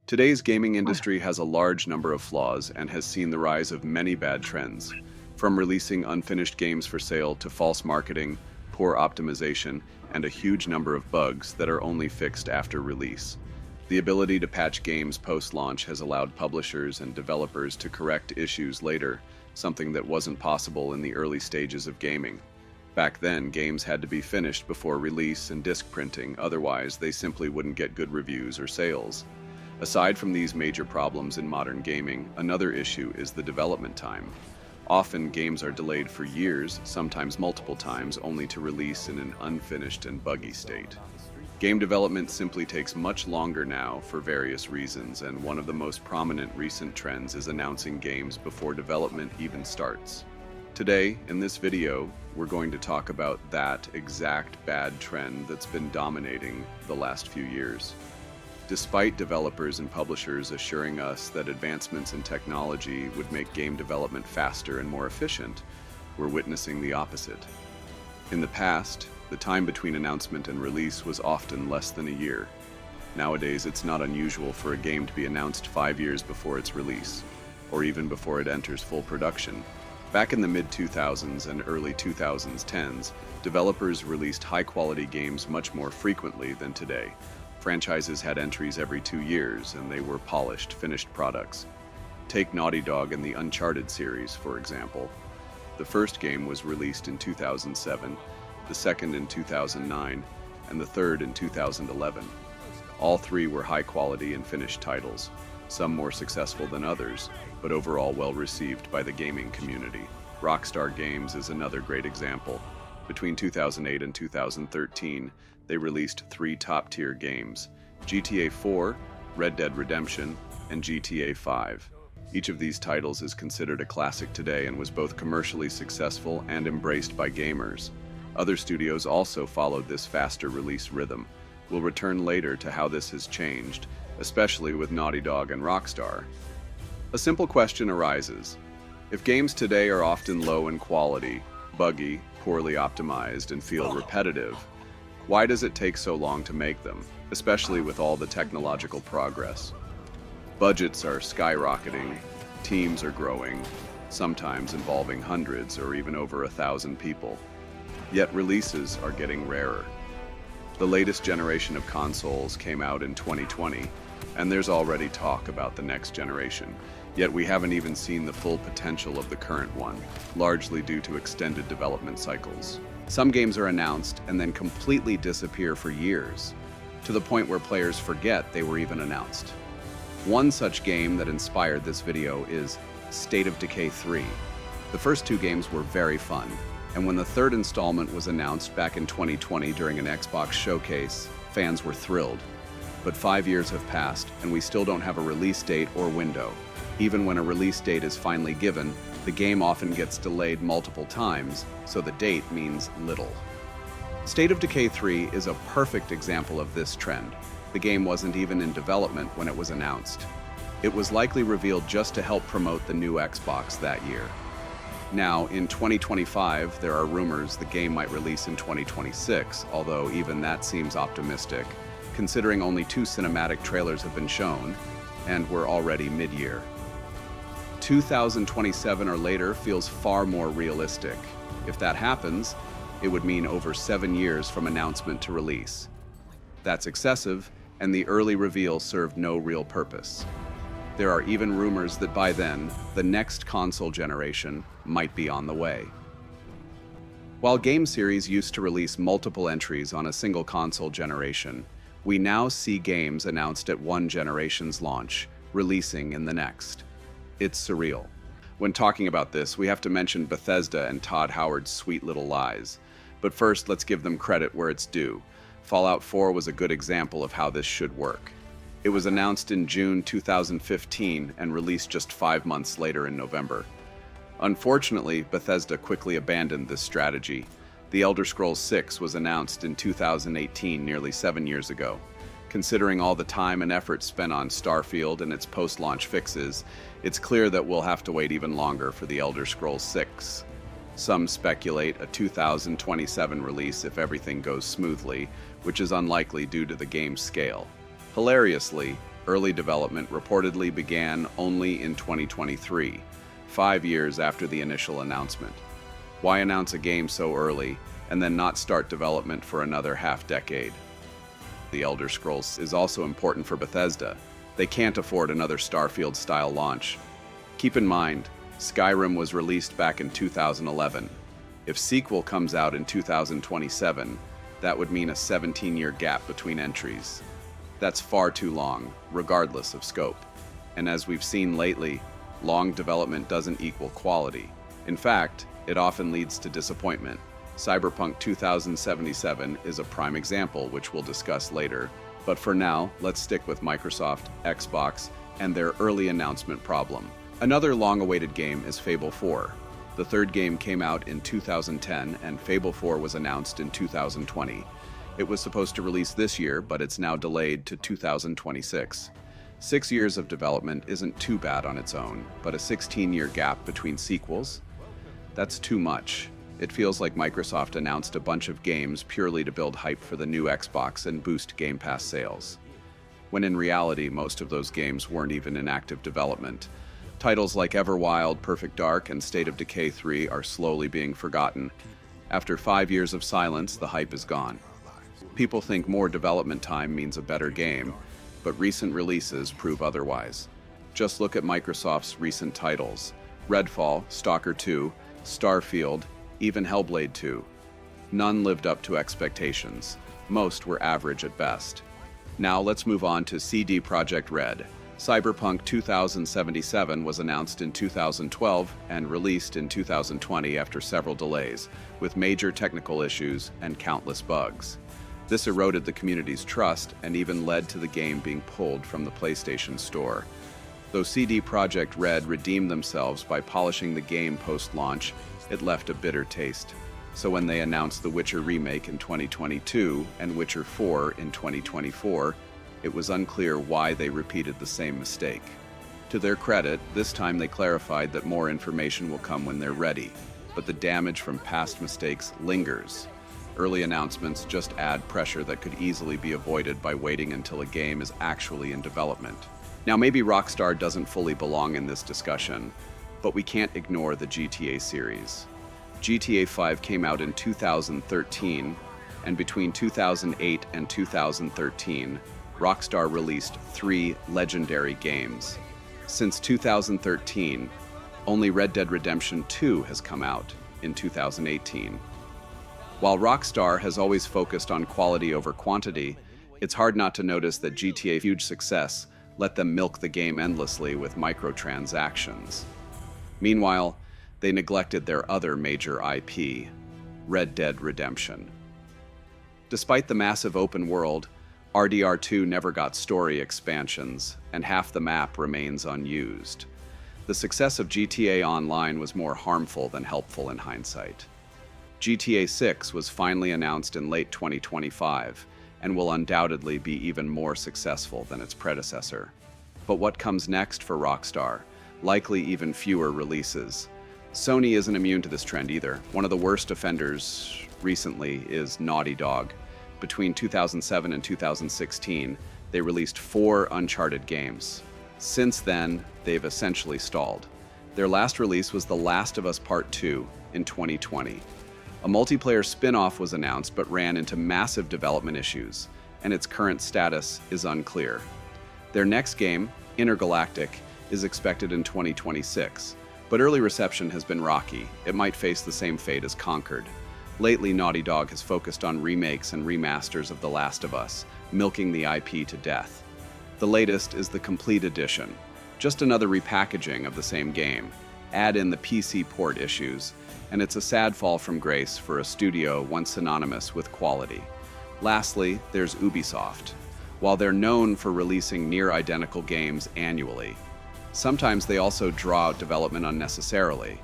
Today's gaming industry has a large number of flaws and has seen the rise of many bad trends, from releasing unfinished games for sale to false marketing, poor optimization, and a huge number of bugs that are only fixed after release. The ability to patch games post-launch has allowed publishers and developers to correct issues later, something that wasn't possible in the early stages of gaming. Back then, games had to be finished before release and disc printing, otherwise they simply wouldn't get good reviews or sales. Aside from these major problems in modern gaming, another issue is the development time. Often, games are delayed for years, sometimes multiple times, only to release in an unfinished and buggy state. Game development simply takes much longer now for various reasons, and one of the most prominent recent trends is announcing games before development even starts. Today, in this video, we're going to talk about that exact bad trend that's been dominating the last few years. Despite developers and publishers assuring us that advancements in technology would make game development faster and more efficient, we're witnessing the opposite. In the past, the time between announcement and release was often less than a year. Nowadays, it's not unusual for a game to be announced 5 years before its release, or even before it enters full production. Back in the mid-2000s and early 2010s, developers released high-quality games much more frequently than today. Franchises had entries every 2 years, and they were polished, finished products. Take Naughty Dog and the Uncharted series, for example. The first game was released in 2007, the second in 2009, and the third in 2011. All three were high-quality and finished titles, some more successful than others, but overall well-received by the gaming community. Rockstar Games is another great example. Between 2008 and 2013, they released 3 top-tier games: GTA 4, Red Dead Redemption, and GTA 5. Each of these titles is considered a classic today and was both commercially successful and embraced by gamers. Other studios also followed this faster release rhythm. We'll return later to how this has changed, especially with Naughty Dog and Rockstar. A simple question arises. If games today are often low in quality, buggy, poorly optimized, and feel repetitive, why does it take so long to make them, especially with all the technological progress? Budgets are skyrocketing, teams are growing, sometimes involving hundreds or even over 1,000 people. Yet releases are getting rarer. The latest generation of consoles came out in 2020, and there's already talk about the next generation. Yet we haven't even seen the full potential of the current one, largely due to extended development cycles. Some games are announced and then completely disappear for years, to the point where players forget they were even announced. One such game that inspired this video is State of Decay 3. The first 2 games were very fun, and when the third installment was announced back in 2020 during an Xbox showcase, fans were thrilled. But 5 years have passed, and we still don't have a release date or window. Even when a release date is finally given, the game often gets delayed multiple times, so the date means little. State of Decay 3 is a perfect example of this trend. The game wasn't even in development when it was announced. It was likely revealed just to help promote the new Xbox that year. Now, in 2025, there are rumors the game might release in 2026, although even that seems optimistic, considering only 2 cinematic trailers have been shown, and we're already mid-year. 2027 or later feels far more realistic. If that happens, it would mean over 7 years from announcement to release. That's excessive, and the early reveal served no real purpose. There are even rumors that by then, the next console generation might be on the way. While game series used to release multiple entries on a single console generation, we now see games announced at one generation's launch, releasing in the next. It's surreal. When talking about this, we have to mention Bethesda and Todd Howard's Sweet Little Lies. But first, let's give them credit where it's due. Fallout 4 was a good example of how this should work. It was announced in June 2015 and released just 5 months later in November. Unfortunately, Bethesda quickly abandoned this strategy. The Elder Scrolls 6 was announced in 2018, nearly 7 years ago. Considering all the time and effort spent on Starfield and its post-launch fixes, it's clear that we'll have to wait even longer for the Elder Scrolls 6. Some speculate a 2027 release if everything goes smoothly, which is unlikely due to the game's scale. Hilariously, early development reportedly began only in 2023, 5 years after the initial announcement. Why announce a game so early and then not start development for another half-decade? The Elder Scrolls is also important for Bethesda. They can't afford another Starfield-style launch. Keep in mind, Skyrim was released back in 2011. If sequel comes out in 2027, that would mean a 17-year gap between entries. That's far too long, regardless of scope. And as we've seen lately, long development doesn't equal quality. In fact, it often leads to disappointment. Cyberpunk 2077 is a prime example, which we'll discuss later. But for now, let's stick with Microsoft, Xbox, and their early announcement problem. Another long-awaited game is Fable 4. The third game came out in 2010, and Fable 4 was announced in 2020. It was supposed to release this year, but it's now delayed to 2026. 6 years of development isn't too bad on its own, but a 16-year gap between sequels? That's too much. It feels like Microsoft announced a bunch of games purely to build hype for the new Xbox and boost Game Pass sales, when in reality most of those games weren't even in active development. Titles like Everwild, Perfect Dark, and State of Decay 3 are slowly being forgotten. After 5 years of silence, the hype is gone. People think more development time means a better game, but recent releases prove otherwise. Just look at Microsoft's recent titles: Redfall, Stalker 2, Starfield, even Hellblade 2. None lived up to expectations. Most were average at best. Now let's move on to CD Projekt Red. Cyberpunk 2077 was announced in 2012 and released in 2020 after several delays, with major technical issues and countless bugs. This eroded the community's trust and even led to the game being pulled from the PlayStation Store. Though CD Projekt Red redeemed themselves by polishing the game post-launch, it left a bitter taste. So when they announced The Witcher remake in 2022 and Witcher 4 in 2024, it was unclear why they repeated the same mistake. To their credit, this time they clarified that more information will come when they're ready, but the damage from past mistakes lingers. Early announcements just add pressure that could easily be avoided by waiting until a game is actually in development. Now, maybe Rockstar doesn't fully belong in this discussion, but we can't ignore the GTA series. GTA 5 came out in 2013, and between 2008 and 2013, Rockstar released 3 legendary games. Since 2013, only Red Dead Redemption 2 has come out in 2018. While Rockstar has always focused on quality over quantity, it's hard not to notice that GTA's huge success let them milk the game endlessly with microtransactions. Meanwhile, they neglected their other major IP, Red Dead Redemption. Despite the massive open world, RDR2 never got story expansions, and half the map remains unused. The success of GTA Online was more harmful than helpful in hindsight. GTA 6 was finally announced in late 2025, and will undoubtedly be even more successful than its predecessor. But what comes next for Rockstar? Likely even fewer releases. Sony isn't immune to this trend either. One of the worst offenders recently is Naughty Dog. Between 2007 and 2016, they released 4 Uncharted games. Since then, they've essentially stalled. Their last release was The Last of Us Part 2 in 2020. A multiplayer spin-off was announced but ran into massive development issues, and its current status is unclear. Their next game, Intergalactic, is expected in 2026, but early reception has been rocky. It might face the same fate as Conquered. Lately, Naughty Dog has focused on remakes and remasters of The Last of Us, milking the IP to death. The latest is the Complete Edition, just another repackaging of the same game. Add in the PC port issues, and it's a sad fall from grace for a studio once synonymous with quality. Lastly, there's Ubisoft. While they're known for releasing near-identical games annually, sometimes they also draw out development unnecessarily,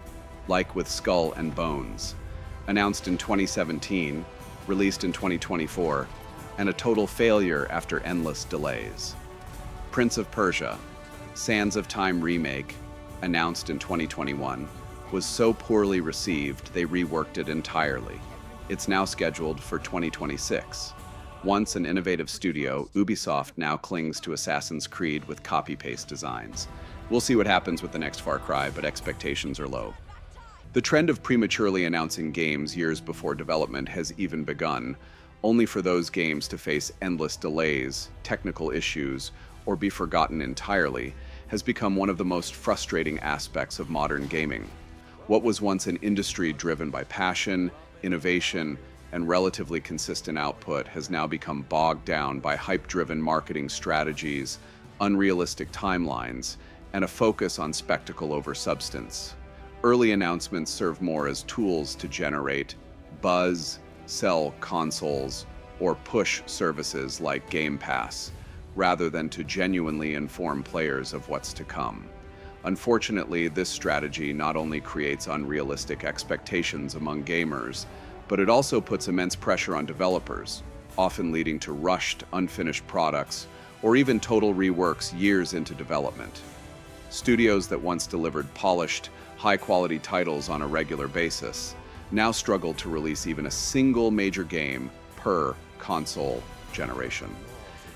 like with Skull and Bones. Announced in 2017, released in 2024, and a total failure after endless delays. Prince of Persia, Sands of Time remake, announced in 2021, was so poorly received they reworked it entirely. It's now scheduled for 2026. Once an innovative studio, Ubisoft now clings to Assassin's Creed with copy-paste designs. We'll see what happens with the next Far Cry, but expectations are low. The trend of prematurely announcing games years before development has even begun, only for those games to face endless delays, technical issues, or be forgotten entirely, has become one of the most frustrating aspects of modern gaming. What was once an industry driven by passion, innovation, and relatively consistent output has now become bogged down by hype-driven marketing strategies, unrealistic timelines, and a focus on spectacle over substance. Early announcements serve more as tools to generate buzz, sell consoles, or push services like Game Pass, rather than to genuinely inform players of what's to come. Unfortunately, this strategy not only creates unrealistic expectations among gamers, but it also puts immense pressure on developers, often leading to rushed, unfinished products, or even total reworks years into development. Studios that once delivered polished, high-quality titles on a regular basis now struggle to release even a single major game per console generation.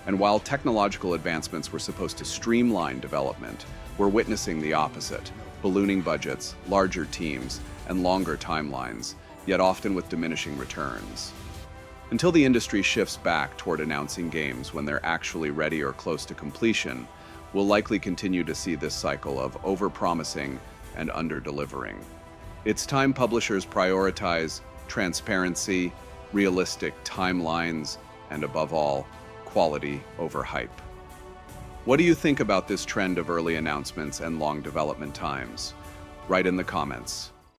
And while technological advancements were supposed to streamline development, we're witnessing the opposite: ballooning budgets, larger teams, and longer timelines, yet often with diminishing returns. Until the industry shifts back toward announcing games when they're actually ready or close to completion, we'll likely continue to see this cycle of over-promising and under-delivering. It's time publishers prioritize transparency, realistic timelines, and above all, quality over hype. What do you think about this trend of early announcements and long development times? Write in the comments.